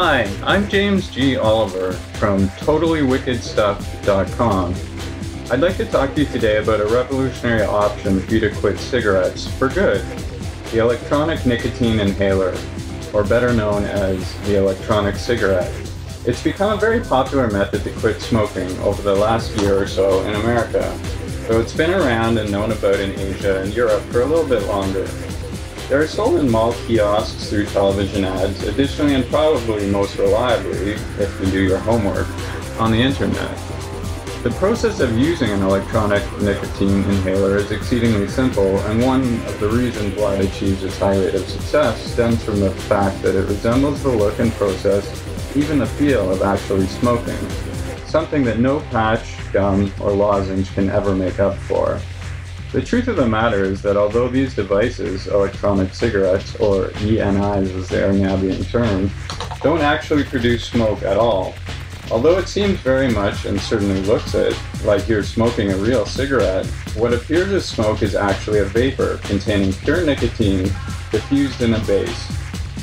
Hi, I'm James G. Oliver from TotallyWickedStuff.com. I'd like to talk to you today about a revolutionary option for you to quit cigarettes for good, the Electronic Nicotine Inhaler, or better known as the electronic cigarette. It's become a very popular method to quit smoking over the last year or so in America, though it's been around and known about in Asia and Europe for a little bit longer. They are sold in mall kiosks through television ads, additionally and probably most reliably, if you do your homework, on the internet. The process of using an electronic nicotine inhaler is exceedingly simple, and one of the reasons why it achieves its high rate of success stems from the fact that it resembles the look and process, even the feel of actually smoking, something that no patch, gum, or lozenge can ever make up for. The truth of the matter is that although these devices, electronic cigarettes, or ENIs as they are now being termed, don't actually produce smoke at all, although it seems very much, and certainly looks it, like you're smoking a real cigarette, what appears as smoke is actually a vapor containing pure nicotine diffused in a base.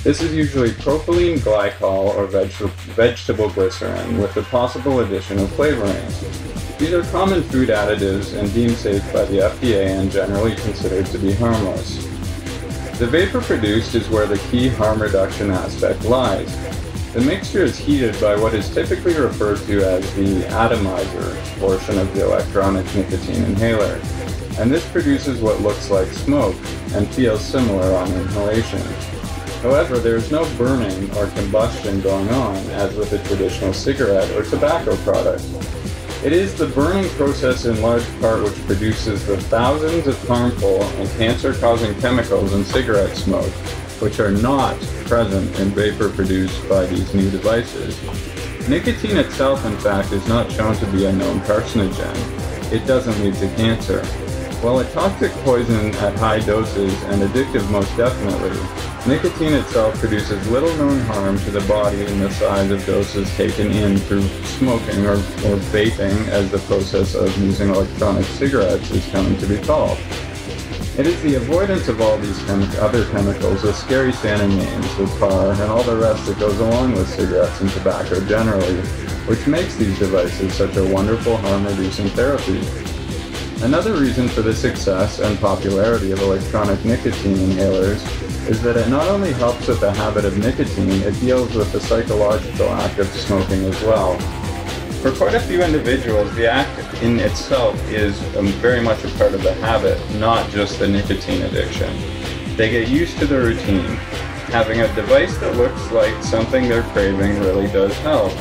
This is usually propylene glycol or vegetable glycerin with the possible addition of flavorings. These are common food additives and deemed safe by the FDA and generally considered to be harmless. The vapor produced is where the key harm reduction aspect lies. The mixture is heated by what is typically referred to as the atomizer portion of the electronic nicotine inhaler, and this produces what looks like smoke and feels similar on inhalation. However, there is no burning or combustion going on as with a traditional cigarette or tobacco product. It is the burning process in large part which produces the thousands of harmful and cancer-causing chemicals in cigarette smoke, which are not present in vapor produced by these new devices. Nicotine itself, in fact, is not shown to be a known carcinogen. It doesn't lead to cancer. While a toxic poison at high doses and addictive most definitely, nicotine itself produces little known harm to the body in the size of doses taken in through smoking or vaping, as the process of using electronic cigarettes is coming to be called. It is the avoidance of all these other chemicals with scary sounding names, the tar, and all the rest that goes along with cigarettes and tobacco generally, which makes these devices such a wonderful harm-reducing therapy. Another reason for the success and popularity of electronic nicotine inhalers is that it not only helps with the habit of nicotine, it deals with the psychological act of smoking as well. For quite a few individuals, the act in itself is very much a part of the habit, not just the nicotine addiction. They get used to the routine. Having a device that looks like something they're craving really does help.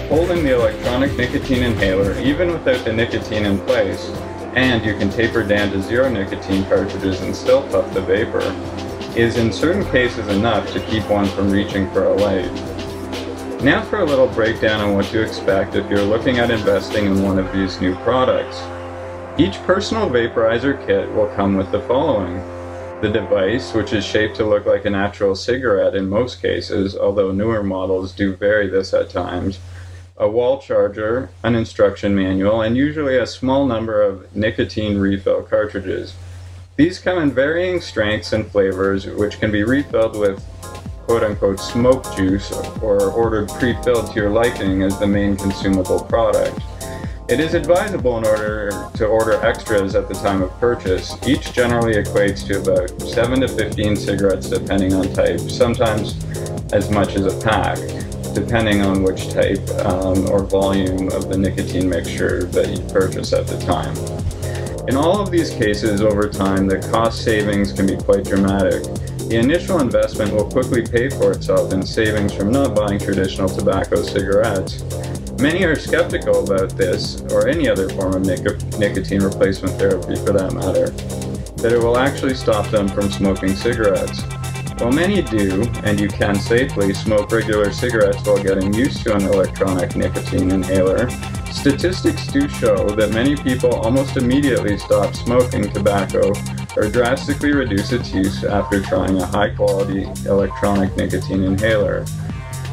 Holding the electronic nicotine inhaler, even without the nicotine in place, and you can taper down to zero nicotine cartridges and still puff the vapor, is in certain cases enough to keep one from reaching for a light. Now for a little breakdown on what to expect if you're looking at investing in one of these new products. Each personal vaporizer kit will come with the following: the device, which is shaped to look like a natural cigarette in most cases, although newer models do vary this at times, a wall charger, an instruction manual, and usually a small number of nicotine refill cartridges. These come in varying strengths and flavors, which can be refilled with quote-unquote smoke juice or ordered pre-filled to your liking as the main consumable product. It is advisable in order to order extras at the time of purchase. Each generally equates to about 7 to 15 cigarettes depending on type, sometimes as much as a pack, depending on which type or volume of the nicotine mixture that you purchase at the time. In all of these cases, over time, the cost savings can be quite dramatic. The initial investment will quickly pay for itself in savings from not buying traditional tobacco cigarettes. Many are skeptical about this, or any other form of nicotine replacement therapy for that matter, that it will actually stop them from smoking cigarettes. While many do, and you can safely, smoke regular cigarettes while getting used to an electronic nicotine inhaler, statistics do show that many people almost immediately stop smoking tobacco or drastically reduce its use after trying a high-quality electronic nicotine inhaler.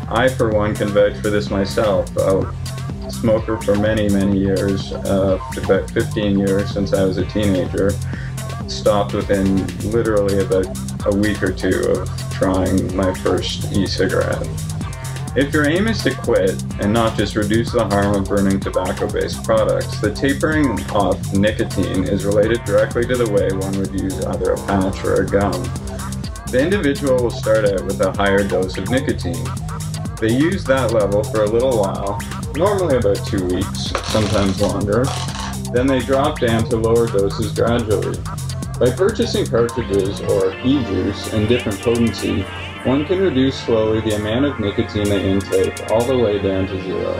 I, for one, can vouch for this myself. A smoker for many, many years, about 15 years since I was a teenager, stopped within literally about a week or two of trying my first e-cigarette. If your aim is to quit and not just reduce the harm of burning tobacco-based products, the tapering off nicotine is related directly to the way one would use either a patch or a gum. The individual will start out with a higher dose of nicotine. They use that level for a little while, normally about 2 weeks, sometimes longer. Then they drop down to lower doses gradually. By purchasing cartridges or e-juice in different potency, one can reduce slowly the amount of nicotine they intake all the way down to zero.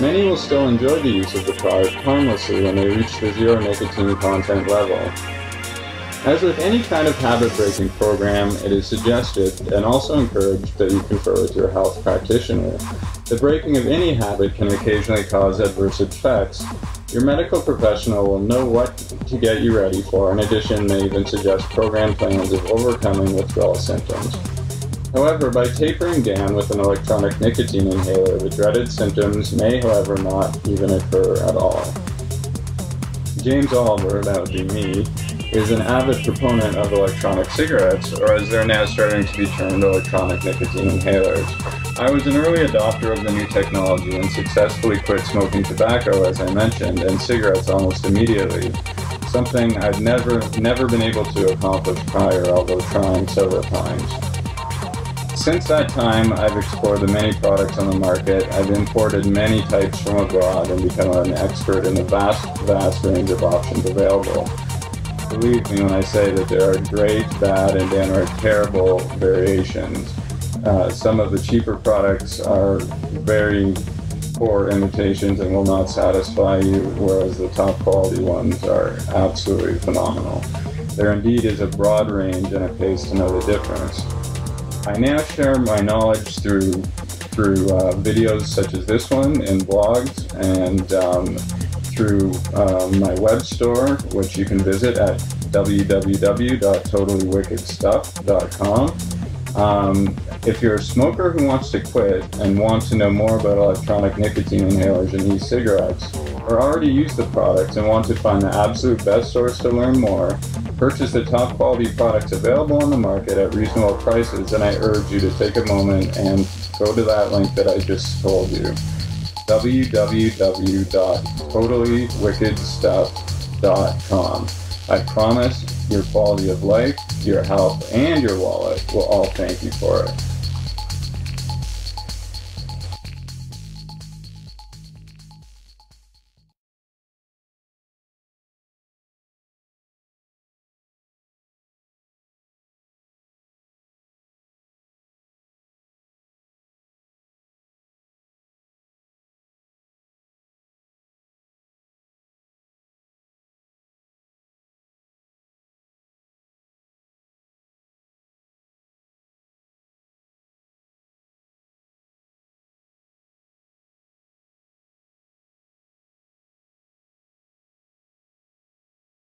Many will still enjoy the use of the product harmlessly when they reach the zero nicotine content level. As with any kind of habit-breaking program, it is suggested and also encouraged that you confer with your health practitioner. The breaking of any habit can occasionally cause adverse effects. Your medical professional will know what to get you ready for. In addition, they even suggest program plans of overcoming withdrawal symptoms. However, by tapering down with an electronic nicotine inhaler, the dreaded symptoms may, however, not even occur at all. James Oliver, that would be me, is an avid proponent of electronic cigarettes, or as they're now starting to be termed, electronic nicotine inhalers. I was an early adopter of the new technology and successfully quit smoking tobacco, as I mentioned, and cigarettes almost immediately, something I'd never been able to accomplish prior, although trying several times. Since that time, I've explored the many products on the market. I've imported many types from abroad and become an expert in the vast range of options available. Believe me when I say that there are great, bad, and downright terrible variations. Some of the cheaper products are very poor imitations and will not satisfy you, whereas the top quality ones are absolutely phenomenal. There indeed is a broad range and it pays to know the difference. I now share my knowledge through videos such as this one in blogs and through my web store, which you can visit at www.totallywickedstuff.com. If you're a smoker who wants to quit and wants to know more about electronic nicotine inhalers and e-cigarettes, or already use the products and want to find the absolute best source to learn more, purchase the top quality products available on the market at reasonable prices, then I urge you to take a moment and go to that link that I just told you. www.totallywickedstuff.com. I promise your quality of life, your health, and your wallet will all thank you for it.